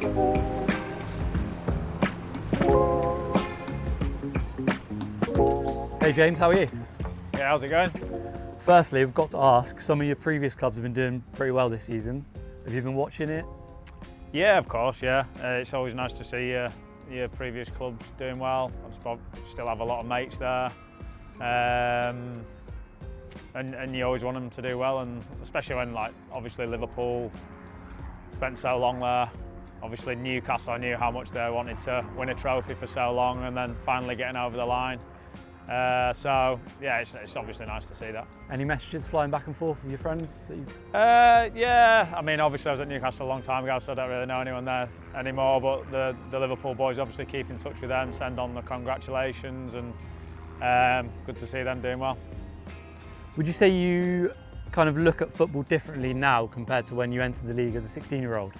Hey James, how are you? Yeah, how's it going? Firstly, we've got to ask, some of your previous clubs have been doing pretty well this season. Have you been watching it? Yeah, of course, yeah. It's always nice to see your previous clubs doing well. I still have a lot of mates there. And you always want them to do well, and especially when, like, obviously Liverpool spent so long there. Obviously Newcastle, I knew how much they wanted to win a trophy for so long and then finally getting over the line. So yeah, it's obviously nice to see that. Any messages flying back and forth with your friends that you've... Yeah, I mean, obviously I was at Newcastle a long time ago, so I don't really know anyone there anymore, but the Liverpool boys obviously keep in touch with them, send on the congratulations, and good to see them doing well. Would you say you kind of look at football differently now compared to when you entered the league as a 16-year-old?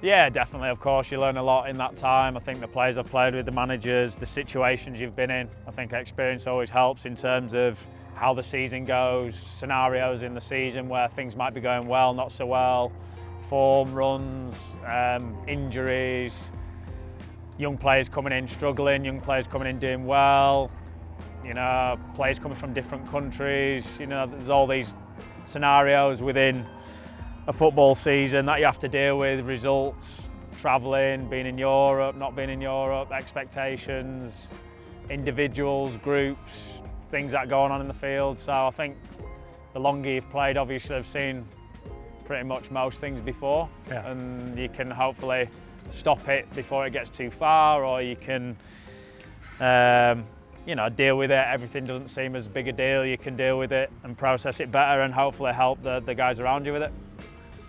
Yeah, definitely, of course. You learn a lot in that time. I think the players I've played with, the managers, the situations you've been in, I think experience always helps in terms of how the season goes, scenarios in the season where things might be going well, not so well, form runs, injuries, young players coming in struggling, young players coming in doing well, you know, players coming from different countries. You know, there's all these scenarios within a football season that you have to deal with, results, travelling, being in Europe, not being in Europe, expectations, individuals, groups, things that go on in the field. So I think the longer you've played, obviously I've seen pretty much most things before, yeah. And you can hopefully stop it before it gets too far, or you can you know, deal with it. Everything doesn't seem as big a deal. You can deal with it and process it better and hopefully help the guys around you with it.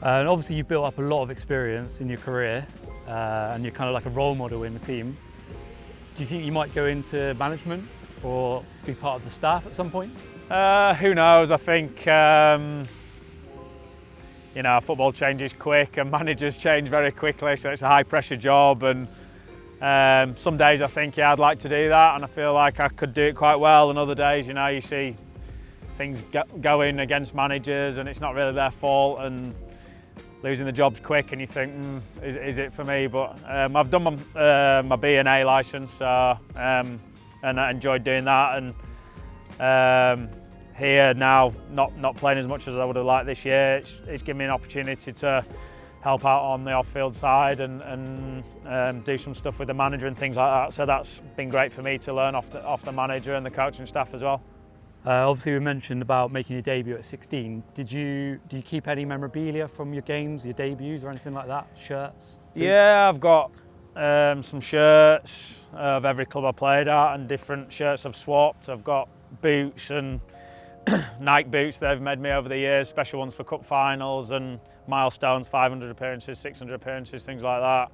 And obviously you've built up a lot of experience in your career and you're kind of like a role model in the team. Do you think you might go into management or be part of the staff at some point? Who knows? I think you know, football changes quick and managers change very quickly, so it's a high pressure job, and some days I think, yeah, I'd like to do that and I feel like I could do it quite well, and other days, you know, you see things going against managers and it's not really their fault and losing the jobs quick, and you think, is it for me? But I've done my B&A licence, so, and I enjoyed doing that, and here now, not playing as much as I would have liked this year, it's given me an opportunity to help out on the off-field side and do some stuff with the manager and things like that. So that's been great for me to learn off the manager and the coaching staff as well. Obviously we mentioned about making your debut at 16. Do you keep any memorabilia from your games, your debuts or anything like that? Shirts? Boots? Yeah, I've got some shirts of every club I played at, and different shirts I've swapped. I've got boots and Nike boots they've made me over the years, special ones for cup finals and milestones, 500 appearances, 600 appearances, things like that.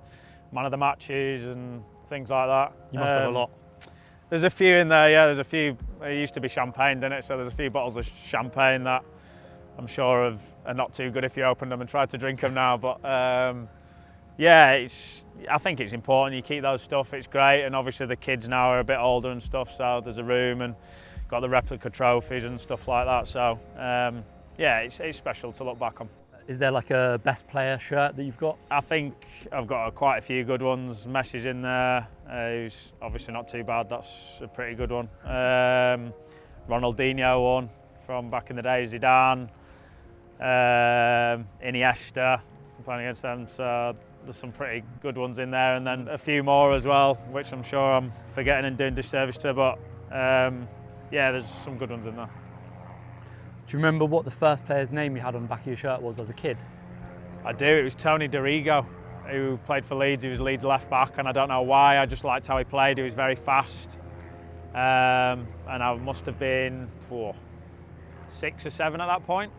Man of the matches and things like that. You must have a lot. There's a few in there, yeah, there's a few. It used to be champagne, didn't it? So there's a few bottles of champagne that I'm sure are not too good if you open them and try to drink them now. But yeah, I think it's important you keep those stuff, it's great. And obviously the kids now are a bit older and stuff, so there's a room and got the replica trophies and stuff like that. So yeah, it's special to look back on. Is there like a best player shirt that you've got? I think I've got quite a few good ones. Messi's in there, who's obviously not too bad, that's a pretty good one. Ronaldinho one from back in the day, Zidane, Iniesta, I'm playing against them, so there's some pretty good ones in there, and then a few more as well, which I'm sure I'm forgetting and doing disservice to, but yeah, there's some good ones in there. Do you remember what the first player's name you had on the back of your shirt was as a kid? I do, it was Tony Dorigo, who played for Leeds. He was Leeds left back, and I don't know why, I just liked how he played. He was very fast, and I must have been 6 or 7 at that point,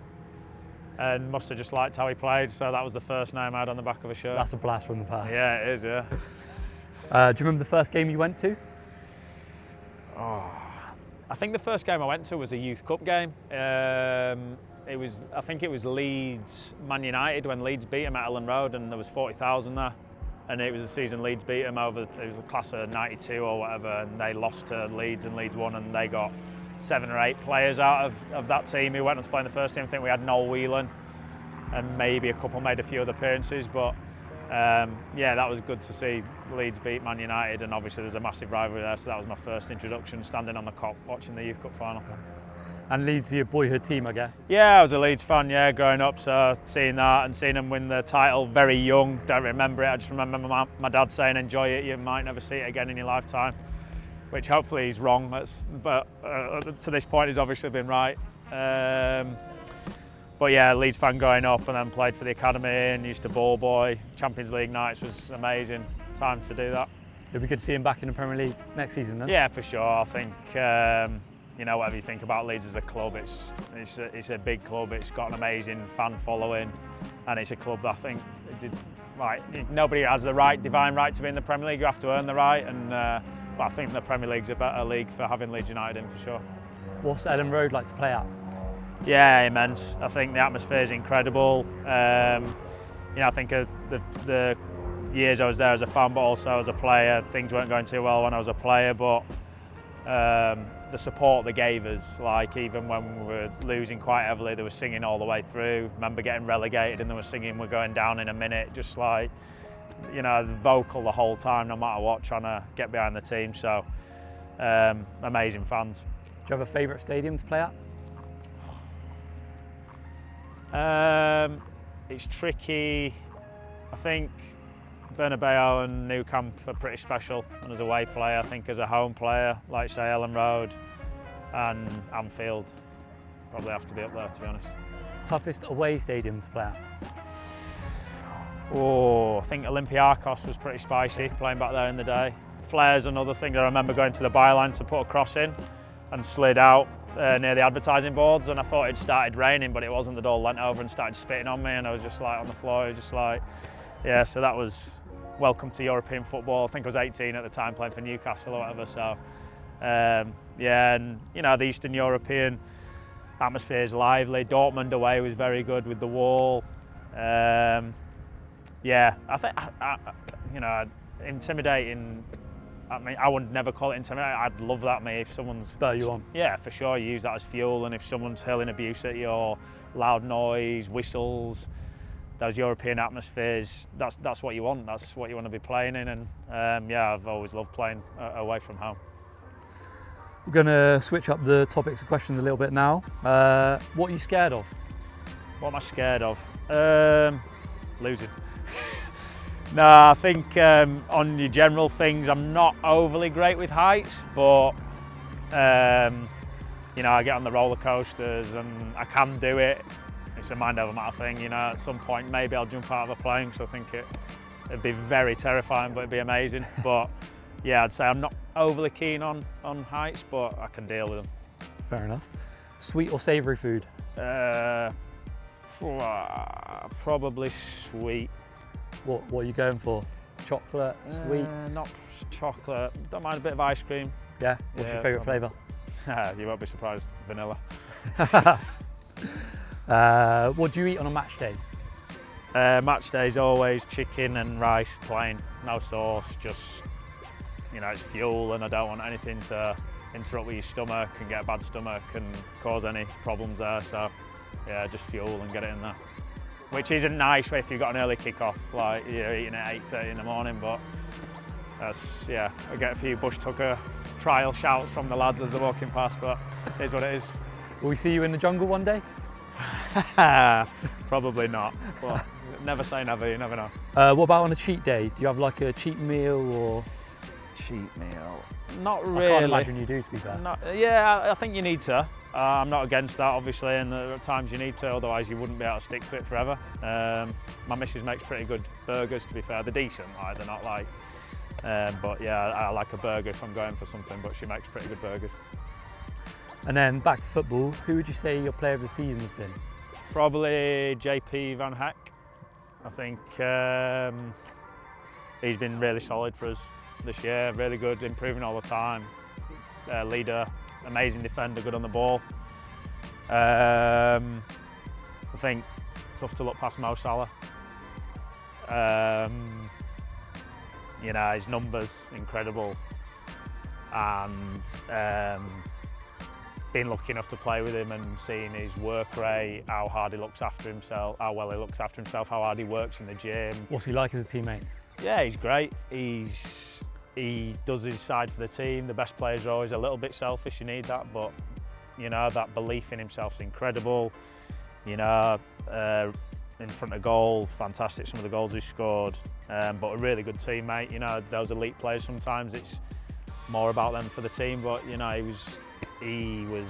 and must have just liked how he played, so that was the first name I had on the back of a shirt. That's a blast from the past. Yeah, it is, yeah. Do you remember the first game you went to? Oh, I think the first game I went to was a youth cup game. I think it was Leeds Man United when Leeds beat them at Ellen Road, and there was 40,000 there. And it was a season Leeds beat them over, it was a class of 92 or whatever, and they lost to Leeds and Leeds won, and they got 7 or 8 players out of that team who went on to play in the first team. I think we had Noel Whelan and maybe a couple made a few other appearances, but yeah, that was good to see Leeds beat Man United, and obviously there's a massive rivalry there, so that was my first introduction, standing on the Kop watching the Youth Cup final. And Leeds are your boyhood team, I guess? Yeah, I was a Leeds fan, yeah, growing up, so seeing that and seeing them win the title very young, don't remember it, I just remember my dad saying, enjoy it, you might never see it again in your lifetime, which hopefully he's wrong, but to this point he's obviously been right. But yeah, Leeds fan growing up, and then played for the academy and used to ball boy. Champions League nights was amazing time to do that. It'll be good to see him back in the Premier League next season then? Yeah, for sure. I think, you know, whatever you think about Leeds as a club, it's a big club, it's got an amazing fan following, and it's a club that I think, nobody has the divine right to be in the Premier League, you have to earn the right, and but I think the Premier League's a better league for having Leeds United in, for sure. What's Ellen Road like to play at? Yeah, immense. I think the atmosphere is incredible. You know, I think of the years I was there as a fan, but also as a player, things weren't going too well when I was a player, but the support they gave us, like even when we were losing quite heavily, they were singing all the way through. Remember getting relegated and they were singing "We're going down in a minute," just like, you know, vocal the whole time, no matter what, trying to get behind the team. So amazing fans. Do you have a favourite stadium to play at? It's tricky. I think Bernabeu and Nou Camp are pretty special, and as a away player, I think as a home player, like say Ellen Road and Anfield, probably have to be up there, to be honest. Toughest away stadium to play at? Oh, I think Olympiacos was pretty spicy, playing back there in the day. Flair's another thing. I remember going to the byline to put a cross in and slid out near the advertising boards, and I thought it started raining, but it wasn't. The door leant over and started spitting on me, and I was just like on the floor, just like, yeah, so that was welcome to European football. I think I was 18 at the time, playing for Newcastle or whatever, so yeah, and you know, the Eastern European atmosphere is lively. Dortmund away was very good with the wall. Yeah, I think, you know, intimidating. I mean, I would never call it intimidating. I'd love that, mate, if someone's... Spur you on. Yeah, for sure, you use that as fuel, and if someone's hurling abuse at you, or loud noise, whistles, those European atmospheres, that's what you want, that's what you want to be playing in, and yeah, I've always loved playing away from home. We're going to switch up the topics and questions a little bit now. What are you scared of? What am I scared of? Losing. No, I think on your general things, I'm not overly great with heights, but you know, I get on the roller coasters and I can do it. It's a mind over matter thing, you know. At some point, maybe I'll jump out of a plane, because I think it'd be very terrifying, but it'd be amazing. But yeah, I'd say I'm not overly keen on heights, but I can deal with them. Fair enough. Sweet or savoury food? Probably sweet. What are you going for? Chocolate, sweets? Not chocolate. Don't mind a bit of ice cream. Yeah? What's your favourite flavour? You won't be surprised. Vanilla. What do you eat on a match day? Match day is always chicken and rice, plain, no sauce. Just, you know, it's fuel, and I don't want anything to interrupt with your stomach and get a bad stomach and cause any problems there. So yeah, just fuel and get it in there. Which isn't nice if you've got an early kick-off, like you're eating at 8:30 in the morning, but that's, yeah, I get a few bush tucker trial shouts from the lads as they're walking past, but it is what it is. Will we see you in the jungle one day? Probably not, but never say never, you never know. What about on a cheat day? Do you have like a cheat meal or? Cheat meal? Not really. I can't imagine you do, to be fair. Yeah, I think you need to. I'm not against that, obviously, and there are times you need to, otherwise you wouldn't be able to stick to it forever. My missus makes pretty good burgers, to be fair. They're decent, like, they're not like, but yeah, I like a burger if I'm going for something, but she makes pretty good burgers. And then back to football, who would you say your player of the season has been? Probably JP Van Heck. I think he's been really solid for us this year, really good, improving all the time. Leader, amazing defender, good on the ball. I think tough to look past Mo Salah. You know, his numbers incredible, and being lucky enough to play with him and seeing his work rate, how hard he looks after himself, how well he looks after himself, how hard he works in the gym. What's he like as a teammate? Yeah, he's great. He does his side for the team. The best players are always a little bit selfish, you need that, but you know, that belief in himself is incredible. You know, in front of goal, fantastic some of the goals he scored, but a really good teammate. You know, those elite players sometimes it's more about them for the team, but you know, he was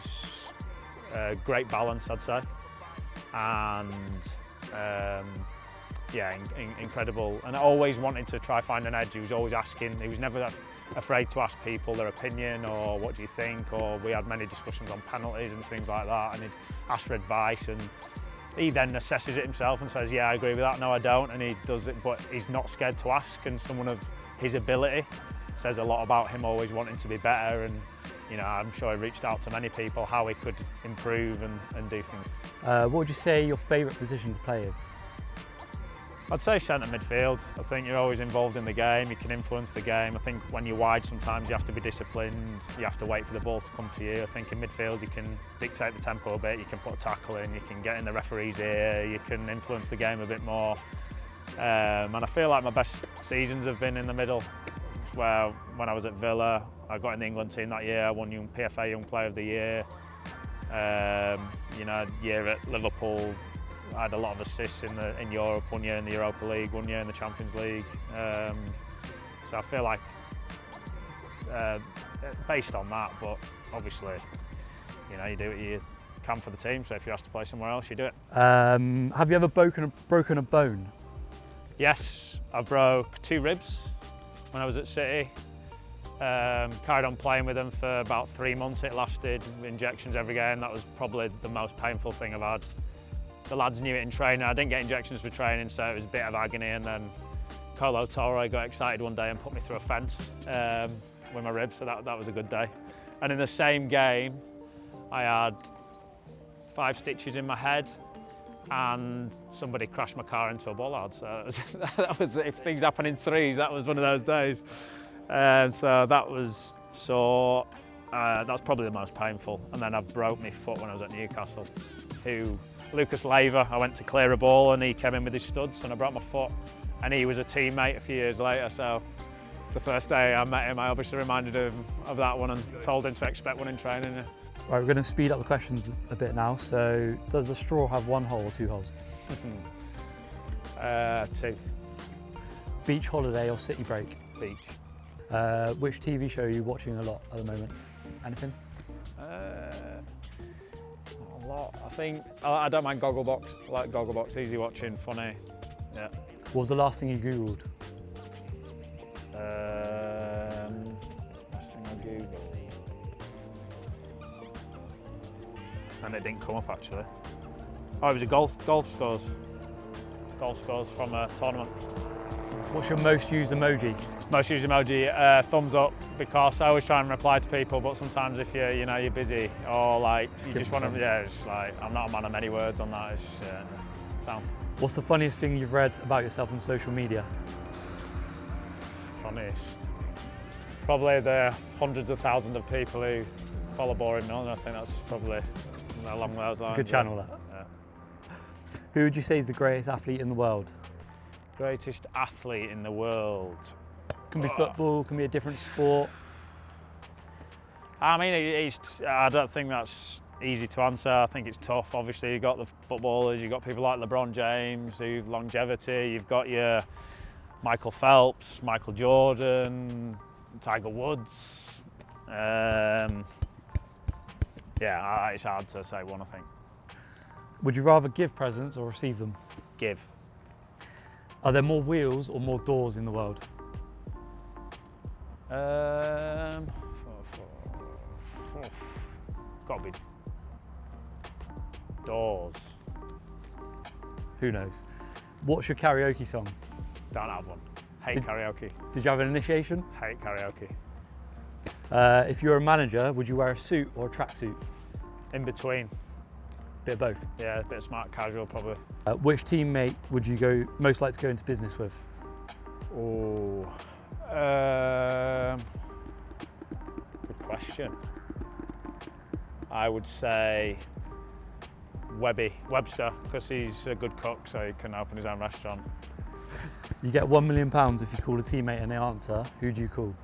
a great balance, I'd say, and yeah, incredible, and always wanting to try find an edge. He was always asking, he was never afraid to ask people their opinion or what do you think, or we had many discussions on penalties and things like that, and he'd ask for advice, and he then assesses it himself and says, yeah, I agree with that, no I don't, and he does it, but he's not scared to ask, and someone of his ability says a lot about him always wanting to be better, and you know, I'm sure he reached out to many people how he could improve and do things. What would you say your favourite position to play is? I'd say centre midfield. I think you're always involved in the game, you can influence the game. I think when you're wide sometimes you have to be disciplined, you have to wait for the ball to come to you. I think in midfield you can dictate the tempo a bit, you can put a tackle in, you can get in the referee's ear, you can influence the game a bit more. And I feel like my best seasons have been in the middle. Where when I was at Villa, I got in the England team that year, I won PFA Young Player of the Year. You know, year at Liverpool, I had a lot of assists in Europe, 1 year in the Europa League, 1 year in the Champions League. So I feel like, based on that, but obviously, you know, you do what you can for the team, so if you're asked to play somewhere else, you do it. Have you ever broken a bone? Yes, I broke 2 ribs when I was at City. Carried on playing with them for about 3 months it lasted, injections every game. That was probably the most painful thing I've had. The lads knew it in training. I didn't get injections for training, so it was a bit of agony, and then KOLO TOURÉ got excited one day and put me through a fence with my ribs, so that was a good day. And in the same game, I had 5 stitches in my head, and somebody crashed my car into a bollard. So that was, if things happen in threes, that was one of those days. So that was sore. That's probably the most painful. And then I broke my foot when I was at Newcastle. Lucas Laver, I went to clear a ball and he came in with his studs and I broke my foot. And he was a teammate a few years later. So the first day I met him, I obviously reminded him of that one and told him to expect one in training. Right, we're going to speed up the questions a bit now. So, does a straw have 1 hole or 2 holes? 2. Beach holiday or city break? Beach. Which TV show are you watching a lot at the moment? Anything? A lot. I think I don't mind Gogglebox. I like Gogglebox, easy watching, funny. Yeah. What was the last thing you Googled? Last thing I Googled. And it didn't come up actually. Oh, it was a golf scores. Golf scores from a tournament. What's your most used emoji? Most used emoji, thumbs up, because I always try and reply to people, but sometimes if you're busy or like you just want to, yeah, it's like I'm not a man of many words on that. It's sound. What's the funniest thing you've read about yourself on social media? Funniest, probably the hundreds of thousands of people who follow Boring Milner. I think that's probably along those lines. It's a good channel, that. Yeah. Who would you say is the greatest athlete in the world? Greatest athlete in the world? Can be football, can be a different sport. I mean, I don't think that's easy to answer. I think it's tough. Obviously, you've got the footballers, you've got people like LeBron James, who've longevity. You've got your Michael Phelps, Michael Jordan, Tiger Woods. Yeah, it's hard to say one, I think. Would you rather give presents or receive them? Give. Are there more wheels or more doors in the world? Gotta be doors. Who knows? What's your karaoke song? Don't have one. Hate karaoke. Did you have an initiation? Hate karaoke. If you were a manager, would you wear a suit or a tracksuit? In between. Bit of both. Yeah, a bit of smart casual probably. Which teammate would you most like to go into business with? Oh, good question. I would say Webster, because he's a good cook, so he can open his own restaurant. You get £1 million if you call a teammate and they answer. Who do you call?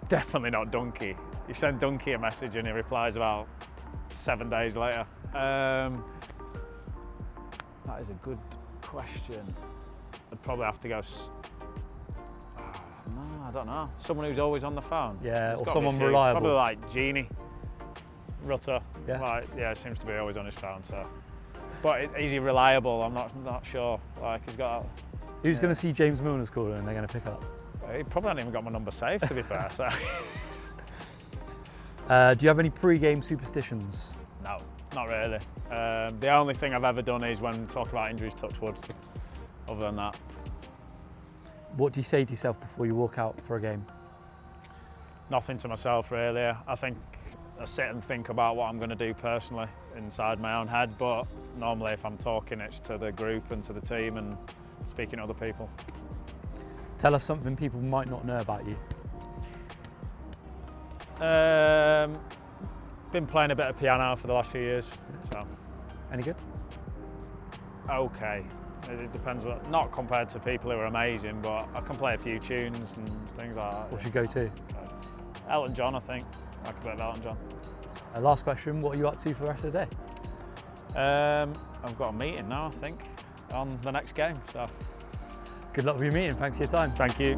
Definitely not Donkey. You send Donkey a message and he replies about 7 days later. That is a good question. I'd probably have to go. No, I don't know. Someone who's always on the phone. Yeah, or someone reliable. Probably like Genie, Rutter. Yeah. Like, yeah, seems to be always on his phone. So, but is he reliable? I'm not sure. Like he's got. Who's going to see James Milner's call and they're going to pick up? He probably hasn't even got my number saved, to be fair. So. Do you have any pre-game superstitions? No, not really. The only thing I've ever done is when talk about injuries, touch wood. Other than that. What do you say to yourself before you walk out for a game? Nothing to myself really. I think I sit and think about what I'm going to do personally inside my own head, but normally if I'm talking it's to the group and to the team and speaking to other people. Tell us something people might not know about you. Been playing a bit of piano for the last few years. So. Any good? Okay. It depends. Not compared to people who are amazing, but I can play a few tunes and things like that. What's your go-to? Elton John, I think. I like a bit of Elton John. Last question, what are you up to for the rest of the day? I've got a meeting now, I think, on the next game. So. Good luck with your meeting. Thanks for your time. Thank you.